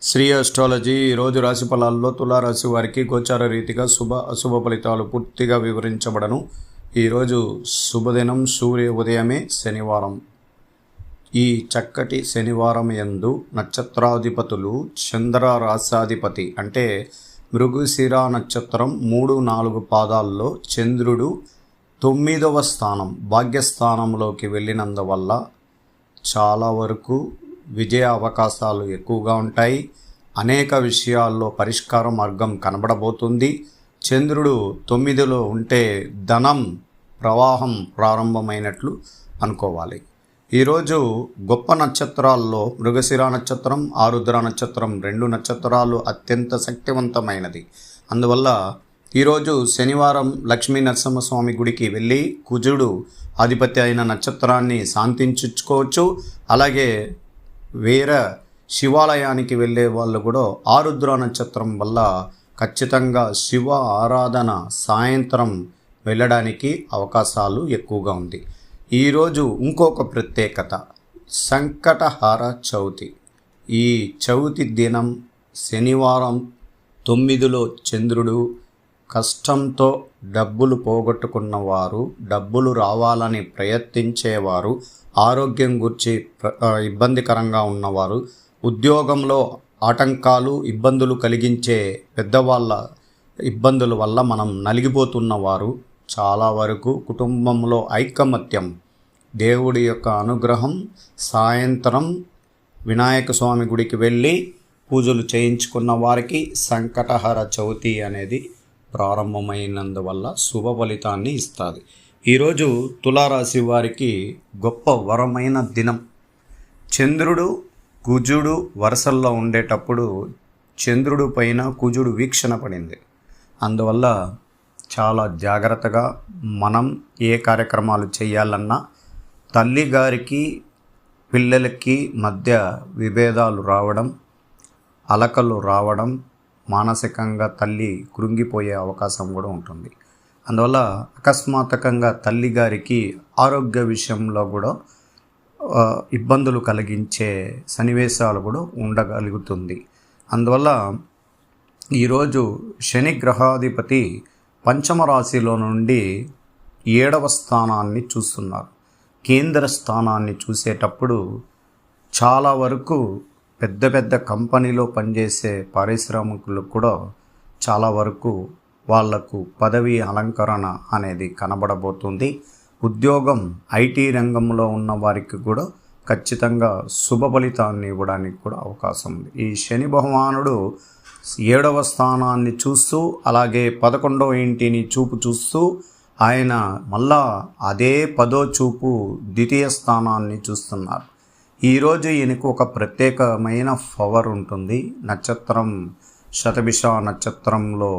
Shri astrology ఈరోజు రాశి ఫలాల్లో తులారాశి వారికి గోచార రీతిగా శుభ అశుభ ఫలితాలు పూర్తిగా వివరించబడను. ఈరోజు శుభదినం, సూర్య ఉదయమే శనివారం. ఈ చక్కటి శనివారం యందు నక్షత్రాధిపతులు చంద్ర రాశాధిపతి అంటే మృగశిర నక్షత్రం 3-4 పాదాల్లో చంద్రుడు 9వ స్థానం భాగ్యస్థానంలోకి వెళ్ళినందువల్ల చాలా వరకు విజయ అవకాశాలు ఎక్కువగా ఉంటాయి. అనేక విషయాల్లో పరిష్కార మార్గం కనబడబోతుంది. చంద్రుడు 9లో ఉంటే ధనం ప్రవాహం ప్రారంభమైనట్లు అనుకోవాలి. ఈరోజు గొప్ప నక్షత్రాల్లో మృగశిర నక్షత్రం, ఆరుద్ర నక్షత్రం 2 నక్షత్రాలు అత్యంత శక్తివంతమైనది. అందువల్ల ఈరోజు శనివారం లక్ష్మీ నరసింహస్వామి గుడికి వెళ్ళి కుజుడు ఆధిపత్య అయిన నక్షత్రాన్ని శాంతించుకోవచ్చు. అలాగే వేరే శివాలయానికి వెళ్ళే వాళ్ళు కూడా ఆరుద్ర నక్షత్రం వల్ల ఖచ్చితంగా శివ ఆరాధన సాయంత్రం వెళ్ళడానికి అవకాశాలు ఎక్కువగా ఉంది. ఈరోజు ఇంకొక ప్రత్యేకత సంకటహార చవితి. ఈ చవితి దినం శనివారం 9లో చంద్రుడు కష్టంతో డబ్బులు పోగొట్టుకున్నవారు, డబ్బులు రావాలని ప్రయత్నించేవారు, ఆరోగ్యం గురించి ఇబ్బందికరంగా ఉన్నవారు, ఉద్యోగంలో ఆటంకాలు ఇబ్బందులు కలిగించే పెద్దవాళ్ళ ఇబ్బందుల వల్ల మనం నలిగిపోతున్నవారు, చాలా వరకు కుటుంబంలో ఐకమత్యం, దేవుడి యొక్క అనుగ్రహం, సాయంత్రం వినాయక స్వామి గుడికి వెళ్ళి పూజలు చేయించుకున్న వారికి సంకటహర చవితి అనేది ప్రారంభమైనందువల్ల శుభ ఫలితాన్ని ఇస్తుంది. ఈరోజు తులారాశి వారికి గొప్ప వరమైన దినం. చంద్రుడు కుజుడు వరుసల్లో ఉండేటప్పుడు చంద్రుడు పైన కుజుడు వీక్షణ పడింది. అందువల్ల చాలా జాగ్రత్తగా మనం ఏ కార్యక్రమాలు చేయాలన్నా తల్లిగారికి పిల్లలకి మధ్య విభేదాలు రావడం, అలకలు రావడం, మానసికంగా తల్లి కృంగిపోయే అవకాశం కూడా ఉంటుంది. అందువల్ల అకస్మాత్తుగా తల్లిగారికి ఆరోగ్య విషయంలో కూడా ఇబ్బందులు కలిగించే సన్నివేశాలు కూడా ఉండగలుగుతుంది. అందువల్ల ఈరోజు శని గ్రహాధిపతి పంచమ రాశిలో నుండి 7వ స్థానాన్ని చూస్తున్నారు. కేంద్ర స్థానాన్ని చూసేటప్పుడు చాలా వరకు పెద్ద పెద్ద కంపెనీలో పనిచేసే పారిశ్రామికులకు కూడా చాలా వరకు వాళ్లకు పదవి అలంకరణ అనేది కనబడబోతుంది. ఉద్యోగం ఐటీ రంగంలో ఉన్న వారికి కూడా ఖచ్చితంగా శుభ ఫలితాన్ని ఇవ్వడానికి కూడా అవకాశం ఉంది. ఈ శని భగవానుడు 7వ స్థానాన్ని చూస్తూ అలాగే 11వ ఇంటిని చూస్తూ ఆయన మళ్ళా అదే 10వ చూపు ద్వితీయ స్థానాన్ని చూస్తున్నారు. ఈరోజు ఈయనకు ఒక ప్రత్యేకమైన పవర్ ఉంటుంది. నక్షత్రం శతభిష నక్షత్రంలో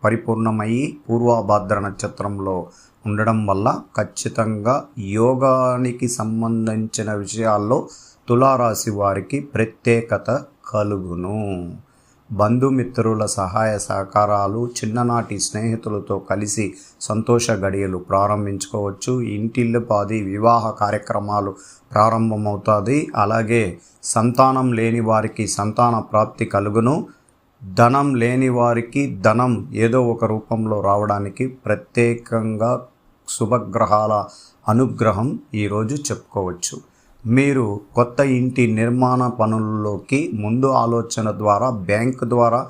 పరిపూర్ణమయ్యి పూర్వభాద్ర నక్షత్రంలో ఉండడం వల్ల ఖచ్చితంగా యోగానికి సంబంధించిన విషయాల్లో తులారాశి వారికి ప్రత్యేకత కలుగును. బంధుమిత్రుల సహాయ సహకారాలు, చిన్ననాటి స్నేహితులతో కలిసి సంతోష గడియలు ప్రారంభించుకోవచ్చు. ఇంటిల్లిపాది వివాహ కార్యక్రమాలు ప్రారంభమవుతుంది. అలాగే సంతానం లేని వారికి సంతాన ప్రాప్తి కలుగును. ధనం లేని వారికి ధనం ఏదో ఒక రూపంలో రావడానికి ప్రత్యేకంగా శుభగ్రహాల అనుగ్రహం ఈరోజు చెప్పుకోవచ్చు. మీరు కొత్త ఇంటి నిర్మాణ పనుల్లోకి ముందు ఆలోచన ద్వారా బ్యాంకు ద్వారా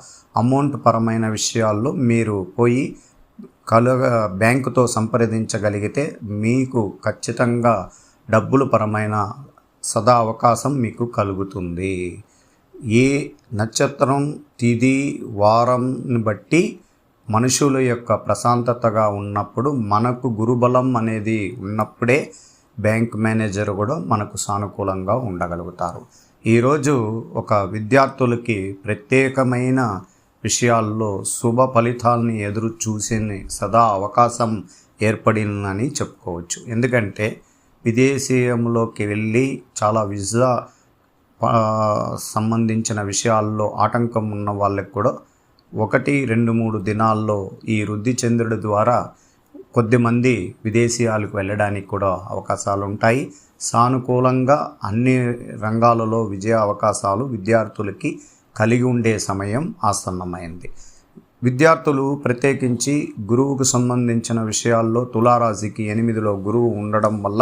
అమౌంట్ పరమైన విషయాల్లో మీరు పోయి బ్యాంకుతో సంప్రదించగలిగితే మీకు ఖచ్చితంగా డబ్బులు పరమైన సదా అవకాశం మీకు కలుగుతుంది. ఏ నక్షత్రం, తిథి, వారంని బట్టి మనుషుల యొక్క ప్రశాంతతగా ఉన్నప్పుడు, మనకు గురుబలం అనేది ఉన్నప్పుడే బ్యాంక్ మేనేజర్ కూడా మనకు సానుకూలంగా ఉండగలుగుతారు. ఈరోజు ఒక విద్యార్థులకి ప్రత్యేకమైన విషయాల్లో శుభ ఫలితాలని ఎదురు చూసే సదా అవకాశం ఏర్పడిందని చెప్పుకోవచ్చు. ఎందుకంటే విదేశీయంలోకి వెళ్ళి చాలా వీసా సంబంధించిన విషయాల్లో ఆటంకం ఉన్న వాళ్ళకి కూడా 1-2-3 దినాల్లో ఈ వృద్ధి చంద్రుడి ద్వారా కొద్దిమంది విదేశీయాలకు వెళ్ళడానికి కూడా అవకాశాలు ఉంటాయి. సానుకూలంగా అన్ని రంగాలలో విజయ అవకాశాలు విద్యార్థులకి కలిగి ఉండే సమయం ఆసన్నమైంది. విద్యార్థులు ప్రత్యేకించి గురువుకు సంబంధించిన విషయాల్లో తులారాశికి 8లో గురువు ఉండడం వల్ల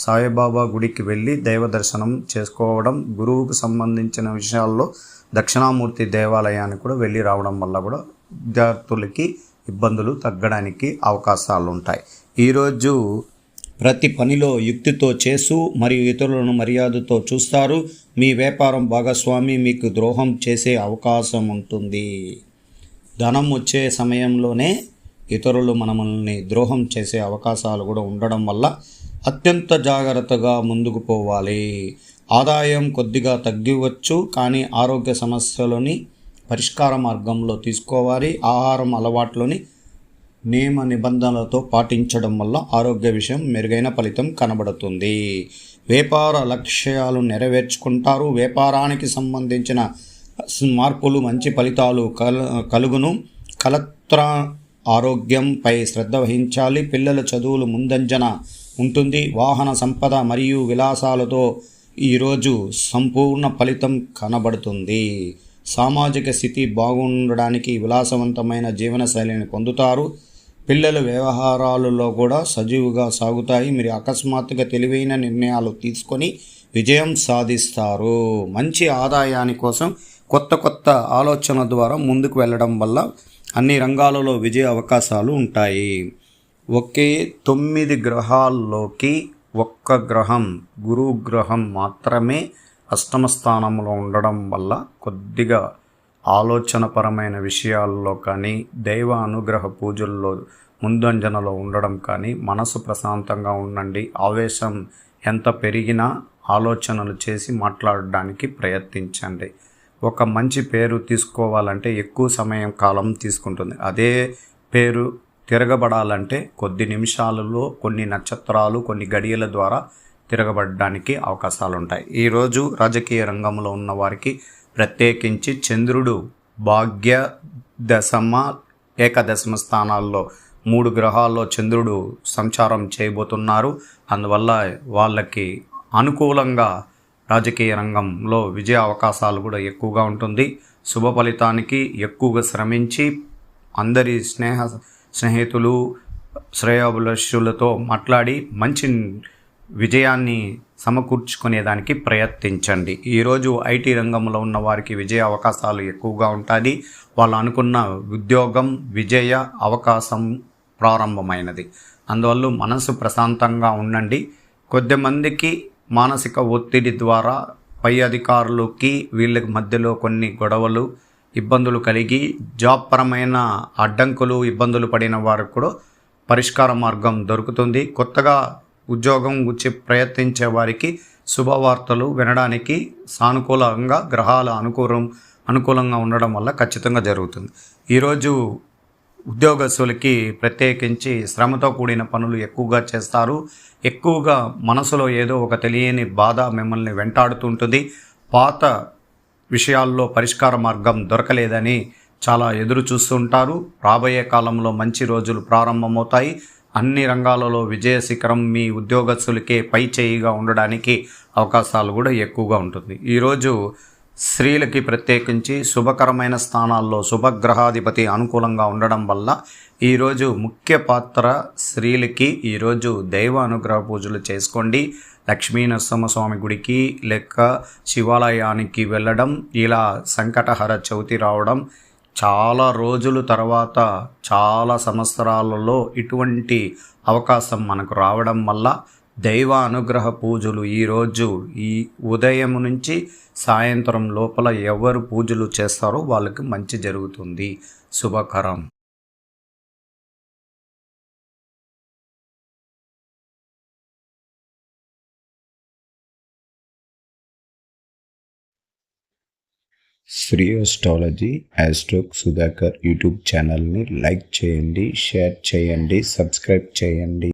సాయిబాబా గుడికి వెళ్ళి దైవ దర్శనం చేసుకోవడం, గురువుకు సంబంధించిన విషయాల్లో దక్షిణామూర్తి దేవాలయానికి కూడా వెళ్ళి రావడం వల్ల కూడా విద్యార్థులకి ఇబ్బందులు తగ్గడానికి అవకాశాలు ఉంటాయి. ఈరోజు ప్రతి పనిలో యుక్తితో చేసు మరియు ఇతరులను మర్యాదతో చూస్తారు. మీ వ్యాపారం భాగస్వామి మీకు ద్రోహం చేసే అవకాశం ఉంటుంది. ధనం వచ్చే సమయంలోనే ఇతరులు మనల్ని ద్రోహం చేసే అవకాశాలు కూడా ఉండడం వల్ల అత్యంత జాగ్రత్తగా ముందుకు పోవాలి. ఆదాయం కొద్దిగా తగ్గివచ్చు, కానీ ఆరోగ్య సమస్యలని పరిష్కార మార్గంలో తీసుకోవాలి. ఆహారం అలవాట్లని నియమ నిబంధనలతో పాటించడం వల్ల ఆరోగ్య విషయం మెరుగైన ఫలితం కనబడుతుంది. వ్యాపార లక్ష్యాలు నెరవేర్చుకుంటారు. వ్యాపారానికి సంబంధించిన మార్పులు మంచి ఫలితాలు కలుగును. కలత్ర ఆరోగ్యంపై శ్రద్ధ వహించాలి. పిల్లల చదువులు ముందంజన ఉంటుంది. వాహన సంపద మరియు విలాసాలతో ఈరోజు సంపూర్ణ ఫలితం కనబడుతుంది. సామాజిక స్థితి బాగుండడానికి విలాసవంతమైన జీవనశైలిని పొందుతారు. పిల్లల వ్యవహారాలలో కూడా సజీవుగా సాగుతాయి. మీరు అకస్మాత్తుగా తెలివైన నిర్ణయాలు తీసుకొని విజయం సాధిస్తారు. మంచి ఆదాయాని కోసం కొత్త ఆలోచన ద్వారా ముందుకు వెళ్ళడం వల్ల అన్ని రంగాలలో విజయ అవకాశాలు ఉంటాయి. ఒకే 9 గ్రహాల్లోకి ఒక్క గ్రహం గురు గ్రహం మాత్రమే అష్టమ స్థానంలో ఉండడం వల్ల కొద్దిగా ఆలోచనపరమైన విషయాల్లో కానీ దైవ అనుగ్రహ పూజల్లో ముందంజనలో ఉండడం కానీ మనసు ప్రశాంతంగా ఉండండి. ఆవేశం ఎంత పెరిగినా ఆలోచనలు చేసి మాట్లాడడానికి ప్రయత్నించండి. ఒక మంచి పేరు తీసుకోవాలంటే ఎక్కువ సమయం కాలం తీసుకుంటుంది. అదే పేరు తిరగబడాలంటే కొద్ది నిమిషాలలో కొన్ని నక్షత్రాలు కొన్ని గడియల ద్వారా తిరగబడడానికి అవకాశాలు ఉంటాయి. ఈరోజు రాజకీయ రంగంలో ఉన్న వారికి ప్రత్యేకించి చంద్రుడు భాగ్య దశమ ఏకదశమ స్థానాల్లో 3 గ్రహాల్లో చంద్రుడు సంచారం చేయబోతున్నారు. అందువల్ల వాళ్ళకి అనుకూలంగా రాజకీయ రంగంలో విజయ అవకాశాలు కూడా ఎక్కువగా ఉంటుంది. శుభ ఫలితానికి ఎక్కువగా శ్రమించి అందరి స్నేహితులు శ్రేయోభిలాషులతో మాట్లాడి మంచి విజయాన్ని సమకూర్చుకునేదానికి ప్రయత్నించండి. ఈరోజు ఐటీ రంగంలో ఉన్న వారికి విజయ అవకాశాలు ఎక్కువగా ఉంటుంది. వాళ్ళు అనుకున్న ఉద్యోగం విజయ అవకాశం ప్రారంభమైనది. అందువల్ల మనసు ప్రశాంతంగా ఉండండి. కొద్దిమందికి మానసిక ఒత్తిడి ద్వారా పై అధికారులకి వీళ్ళకి మధ్యలో కొన్ని గొడవలు ఇబ్బందులు కలిగి జాబ్ పరమైన అడ్డంకులు ఇబ్బందులు పడిన వారికి కూడా పరిష్కార మార్గం దొరుకుతుంది. కొత్తగా ఉద్యోగం గురించి ప్రయత్నించే వారికి శుభవార్తలు వినడానికి సానుకూలంగా గ్రహాల అనుకూలంగా ఉండడం వల్ల ఖచ్చితంగా జరుగుతుంది. ఈరోజు ఉద్యోగస్తులకి ప్రత్యేకించి శ్రమతో కూడిన పనులు ఎక్కువగా చేస్తారు. ఎక్కువగా మనసులో ఏదో ఒక తెలియని బాధ మిమ్మల్ని వెంటాడుతుంటుంది. పాత విషయాల్లో పరిష్కార మార్గం దొరకలేదని చాలా ఎదురు చూస్తుంటారు. రాబోయే కాలంలో మంచి రోజులు ప్రారంభమవుతాయి. అన్ని రంగాలలో విజయ శిఖరం మీ ఉద్యోగస్తులకే పై చేయిగా ఉండడానికి అవకాశాలు కూడా ఎక్కువగా ఉంటుంది. ఈరోజు స్త్రీలకి ప్రత్యేకించి శుభకరమైన స్థానాల్లో శుభగ్రహాధిపతి అనుకూలంగా ఉండడం వల్ల ఈరోజు ముఖ్య పాత్ర స్త్రీలకి ఈరోజు దైవ అనుగ్రహ పూజలు చేసుకోండి. లక్ష్మీ నరసింహస్వామి గుడికి లేక శివాలయానికి వెళ్ళడం, ఇలా సంకటహర చవితి రావడం, చాలా రోజుల తర్వాత చాలా సంవత్సరాలలో ఇటువంటి అవకాశం మనకు రావడం వల్ల దైవ అనుగ్రహ పూజలు ఈరోజు ఈ ఉదయం నుంచి సాయంత్రం లోపల ఎవరు పూజలు చేస్తారో వాళ్ళకి మంచి జరుగుతుంది. శుభకరం. శ్రీ అస్ట్రాలజీ ఆస్ట్రోక్ సుధాకర్ యూట్యూబ్ ఛానల్ని లైక్ చేయండి, షేర్ చేయండి, సబ్స్క్రైబ్ చేయండి.